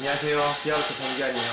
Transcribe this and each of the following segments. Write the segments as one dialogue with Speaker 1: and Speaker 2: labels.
Speaker 1: 안녕하세요. 비아르트 변기환이에요.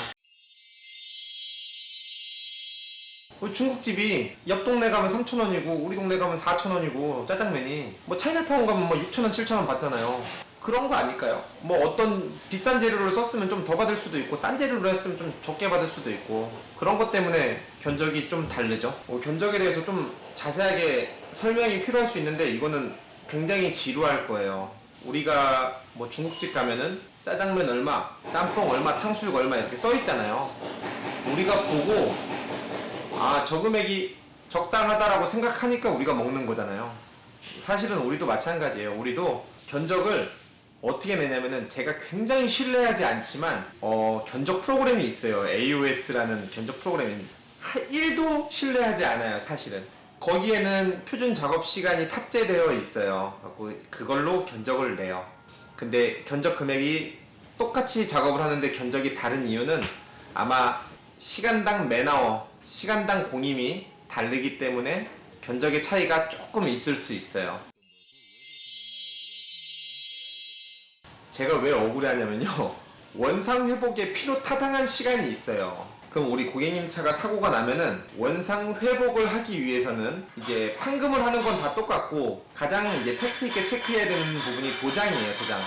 Speaker 1: 중국집이 옆 동네 가면 3,000원이고 우리 동네 가면 4,000원이고 짜장면이 뭐 차이나타운 가면 뭐 6,000원, 7,000원 받잖아요. 그런 거 아닐까요? 뭐 어떤 비싼 재료를 썼으면 좀 더 받을 수도 있고 싼 재료를 했으면 좀 적게 받을 수도 있고 그런 것 때문에 견적이 좀 다르죠. 견적에 대해서 좀 자세하게 설명이 필요할 수 있는데 이거는 굉장히 지루할 거예요. 우리가 뭐 중국집 가면은 짜장면 얼마, 짬뽕 얼마, 탕수육 얼마 이렇게 써 있잖아요. 우리가 보고 저 금액이 적당하다라고 생각하니까 우리가 먹는 거잖아요. 사실은 우리도 마찬가지예요. 우리도 견적을 어떻게 내냐면은 제가 굉장히 신뢰하지 않지만 견적 프로그램이 있어요. AOS라는 견적 프로그램이 1도 신뢰하지 않아요. 사실은 거기에는 표준 작업 시간이 탑재되어 있어요. 그걸로 견적을 내요. 근데 견적 금액이 똑같이 작업을 하는데 견적이 다른 이유는 아마 시간당 맨아워, 시간당 공임이 다르기 때문에 견적의 차이가 조금 있을 수 있어요. 제가 왜 억울해하냐면요. 원상 회복에 필요 타당한 시간이 있어요. 그럼 우리 고객님 차가 사고가 나면은 원상 회복을 하기 위해서는 이제 환금을 하는 건 다 똑같고 가장 이제 팩트 있게 체크해야 되는 부분이 도장이에요. 도장.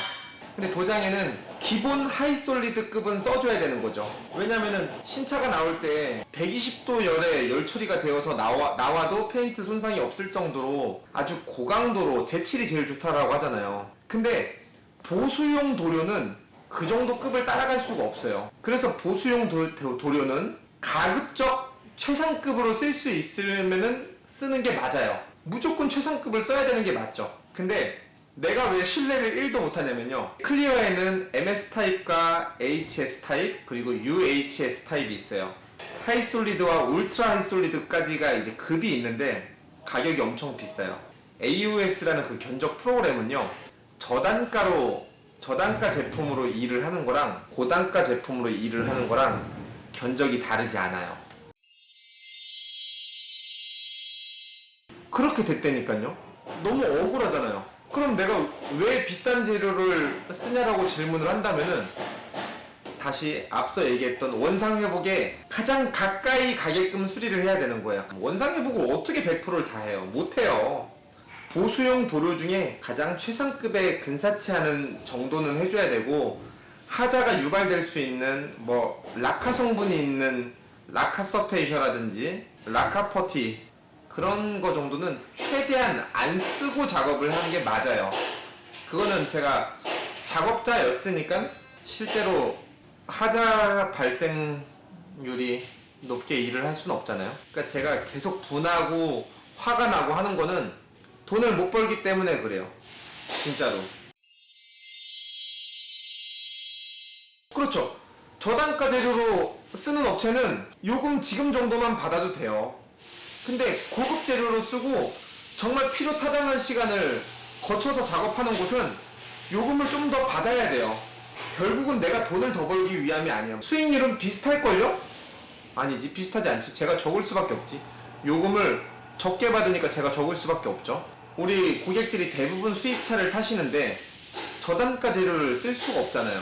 Speaker 1: 근데 도장에는 기본 하이솔리드급은 써줘야 되는 거죠. 왜냐면은 신차가 나올 때 120도 열에 열 처리가 되어서 나와도 페인트 손상이 없을 정도로 아주 고강도로 제칠이 제일 좋다라고 하잖아요. 근데 보수용 도료는 그 정도 급을 따라갈 수가 없어요. 그래서 보수용 도료는 가급적 최상급으로 쓸 수 있으면은 쓰는 게 맞아요. 무조건 최상급을 써야 되는 게 맞죠. 근데 내가 왜 신뢰를 1도 못하냐면요. 클리어에는 MS 타입과 HS 타입 그리고 UHS 타입이 있어요. 하이솔리드와 울트라 하이솔리드까지가 이제 급이 있는데 가격이 엄청 비싸요. AOS라는 그 견적 프로그램은요. 저단가 제품으로 일을 하는 거랑 고단가 제품으로 일을 하는 거랑 견적이 다르지 않아요. 그렇게 됐다니까요. 너무 억울하잖아요. 그럼 내가 왜 비싼 재료를 쓰냐라고 질문을 한다면은 다시 앞서 얘기했던 원상회복에 가장 가까이 가게끔 수리를 해야 되는 거예요. 원상회복을 어떻게 100%를 다 해요? 못해요. 보수용 도료 중에 가장 최상급에 근사치 않은 정도는 해줘야 되고 하자가 유발될 수 있는 뭐 라카 성분이 있는 라카 서페이셔라든지 라카 퍼티 그런 거 정도는 최대한 안 쓰고 작업을 하는 게 맞아요. 그거는 제가 작업자였으니까 실제로 하자 발생률이 높게 일을 할 수는 없잖아요. 그러니까 제가 계속 분하고 화가 나고 하는 거는 돈을 못 벌기 때문에 그래요. 진짜로. 그렇죠. 저단가 재료로 쓰는 업체는 요금 지금 정도만 받아도 돼요. 근데 고급 재료로 쓰고 정말 필요 타당한 시간을 거쳐서 작업하는 곳은 요금을 좀 더 받아야 돼요. 결국은 내가 돈을 더 벌기 위함이 아니에요. 수익률은 비슷할걸요? 아니지, 비슷하지 않지. 제가 적을 수밖에 없지. 요금을 적게 받으니까 제가 적을 수밖에 없죠. 우리 고객들이 대부분 수입차를 타시는데 저단가 재료를 쓸 수가 없잖아요.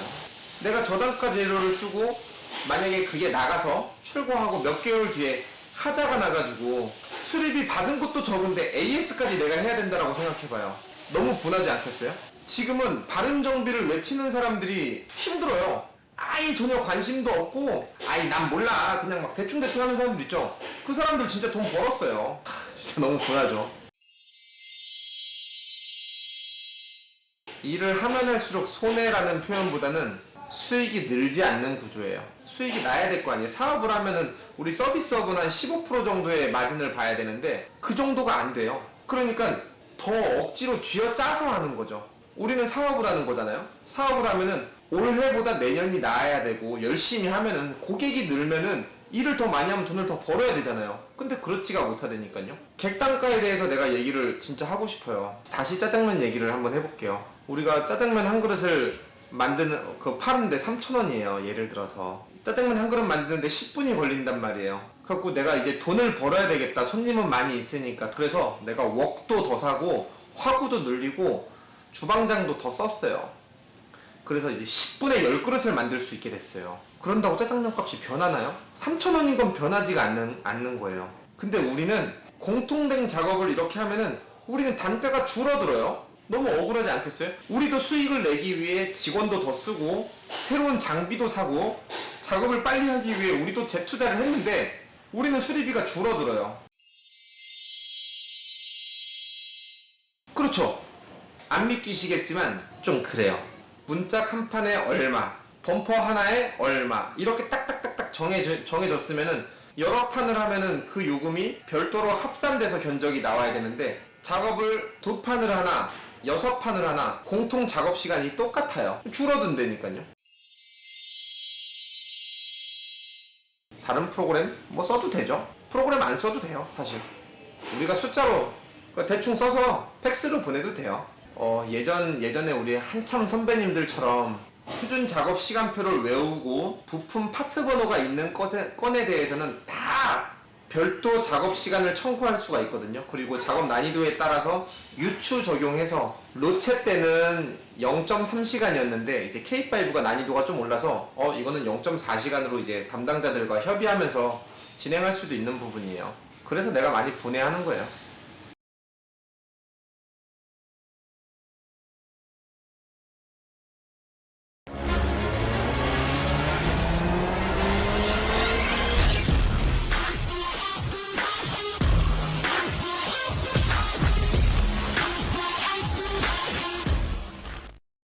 Speaker 1: 내가 저단가 재료를 쓰고 만약에 그게 나가서 출고하고 몇 개월 뒤에 하자가 나가지고 수리비 받은 것도 적은데 AS까지 내가 해야 된다라고 생각해봐요. 너무 분하지 않겠어요? 지금은 바른 정비를 외치는 사람들이 힘들어요. 아예 전혀 관심도 없고 난 몰라 그냥 막 대충대충 하는 사람들 있죠. 그 사람들 진짜 돈 벌었어요. 진짜 너무 분하죠. 일을 하면 할수록 손해라는 표현보다는 수익이 늘지 않는 구조예요. 수익이 나야 될 거 아니에요. 사업을 하면은 우리 서비스업은 한 15% 정도의 마진을 봐야 되는데 그 정도가 안 돼요. 그러니까 더 억지로 쥐어짜서 하는 거죠. 우리는 사업을 하는 거잖아요. 사업을 하면은 올해보다 내년이 나아야 되고 열심히 하면은 고객이 늘면은 일을 더 많이 하면 돈을 더 벌어야 되잖아요. 근데 그렇지가 못하다니까요. 객단가에 대해서 내가 얘기를 진짜 하고 싶어요. 다시 짜장면 얘기를 한번 해볼게요. 우리가 짜장면 한 그릇을 파는데 3,000원이에요. 예를 들어서 짜장면 한 그릇 만드는데 10분이 걸린단 말이에요. 그래갖고 내가 이제 돈을 벌어야 되겠다. 손님은 많이 있으니까. 그래서 내가 웍도 더 사고 화구도 늘리고 주방장도 더 썼어요. 그래서 이제 10분에 10그릇을 만들 수 있게 됐어요. 그런다고 짜장면 값이 변하나요? 3,000원인 건 변하지가 않는 거예요. 근데 우리는 공통된 작업을 이렇게 하면은 우리는 단가가 줄어들어요. 너무 억울하지 않겠어요? 우리도 수익을 내기 위해 직원도 더 쓰고 새로운 장비도 사고 작업을 빨리 하기 위해 우리도 재투자를 했는데 우리는 수리비가 줄어들어요. 그렇죠. 안 믿기시겠지만 좀 그래요. 문짝 한 판에 얼마, 범퍼 하나에 얼마 이렇게 딱딱딱딱 정해졌으면은 여러 판을 하면은 그 요금이 별도로 합산돼서 견적이 나와야 되는데 작업을 2판을 하나 6판을 하나 공통 작업 시간이 똑같아요. 줄어든다니까요. 다른 프로그램 뭐 써도 되죠. 프로그램 안 써도 돼요. 사실 우리가 숫자로 대충 써서 팩스로 보내도 돼요. 예전에 우리 한참 선배님들처럼 표준 작업 시간표를 외우고 부품 파트 번호가 있는 건에 대해서는 다 별도 작업 시간을 청구할 수가 있거든요. 그리고 작업 난이도에 따라서 유추 적용해서 로체 때는 0.3시간이었는데 이제 K5가 난이도가 좀 올라서 이거는 0.4시간으로 이제 담당자들과 협의하면서 진행할 수도 있는 부분이에요. 그래서 내가 많이 분해하는 거예요.